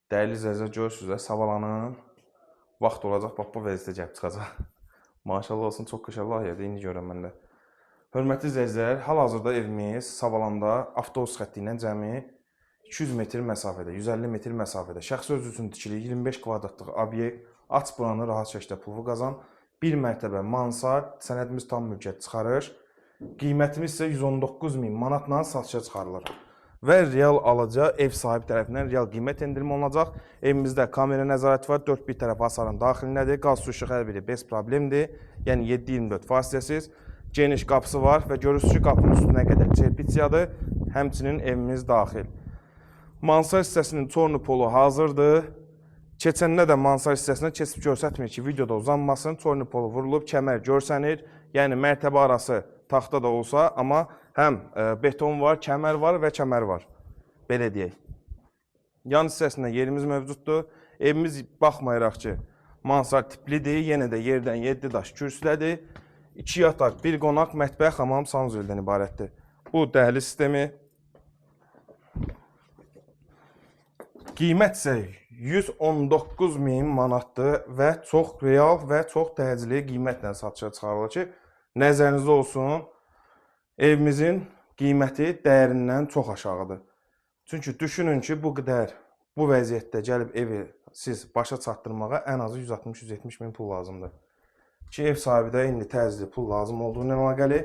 Dəyərli izləyicilər, görürsünüz, Savalanın vaxt olacaq, bax bu vəziyyətə gəlib çıxacaq. Maşallah olsun, çox qəşəng layihədir, indi görürəm mən də. Hörmətli izləyicilər, hal-hazırda evimiz Savalanda avtobus xətti ilə cəmi 200 metr məsafədə, 150 metr məsafədə. Şəxsi öz üçün tikili 25 kvadratlıq obyekt, aç buranı rahat şəkildə pulu qazan, bir mərtəbə mansard, sənədimiz tam mülkiyyət çıxarış, qiymətimiz isə 119.000 manatla satışa çıxarılır. Və real alıcı ev sahibi tərəfindən real qiymət endirilmə olunacaq. Evimizdə kamera nəzarəti var, 4 bir tərəf hasarın daxilindədir, qaz su işıq hər biri bez problemdir, yəni 7-24 fasiləsiz. Geniş qapısı var və görürsünüz ki, qapının üstünə qədər çerpisiyadır, həmçinin evimiz daxil. Mansar hissəsinin tornu polu hazırdır. Keçəndə də mansar hissəsinə keçib görsətmir ki, videoda uzanmasın, tornu polu vurulub, kəmər görsənir, yəni mərtəbə arası taxta da olsa, amma həm beton var, kəmər var və kəmər var, belə deyək. Yan hissəsində yerimiz mövcuddur. Evimiz baxmayaraq ki, mansar tiplidir, yenə də yerdən 7 daş kürsülədir. 2 yataq, 1 qonaq, mətbəx, hamam, sanuzəldən ibarətdir. Bu dəhliz sistemi. Qiymət isə 119.000 manatdır və çox real və çox təcili qiymətlə satışa çıxarılır ki, nəzərinizdə olsun, evimizin qiyməti dəyərindən çox aşağıdır. Çünki düşünün ki, bu qədər, bu vəziyyətdə gəlib evi siz başa çatdırmağa ən azı 160-170 min pul lazımdır. Ki, ev sahibi də indi təcili pul lazım olduğundan əlaqəli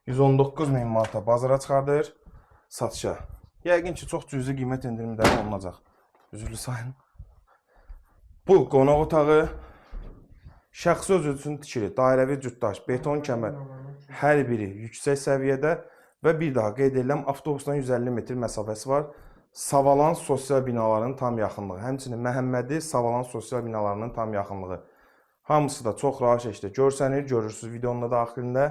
119.000 manata bazara çıxardır satışa. Yəqin ki, çox cüzi qiymət endirimləri olunacaq. Üzürlü sayın. Bu qonaq otağı, şəxsi öz üçün tikili, dairəvi cütdaş, beton kəmər, hər biri yüksək səviyyədə və bir daha qeyd edirəm, avtobusdan 150 metr məsafəsi var. Savalan sosial binalarının tam yaxınlığı, həmçinin Məhəmmədi Savalan sosial binalarının tam yaxınlığı. Hamısı da çox rahat şəkildə görsənir, görürsünüz videonun da daxilində.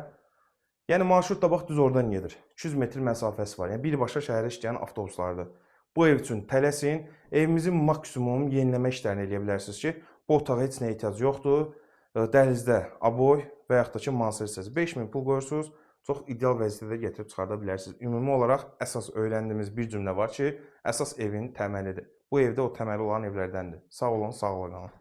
Yəni marşrut da bax düz oradan gedir. 200 metr məsafəsi var. Yəni birbaşa şəhərə işləyən avtobuslardır. Bu ev üçün tələsin. Evimizin maksimum yeniləmə işlərini eləyə bilərsiniz ki, bu otağa heç nə ehtiyac yoxdur. Dəhlizdə aboy və yaxud da ki, mansar hissəsi 5000 pul qoyursunuz, çox ideal vəziyyətdə gətirib çıxarda bilərsiniz. Ümumi olaraq əsas öyrəndiyimiz bir cümlə var ki, əsas evin təməlidir. Bu evdə o təməli olan evlərdəndir. Sağ olun, sağ olun.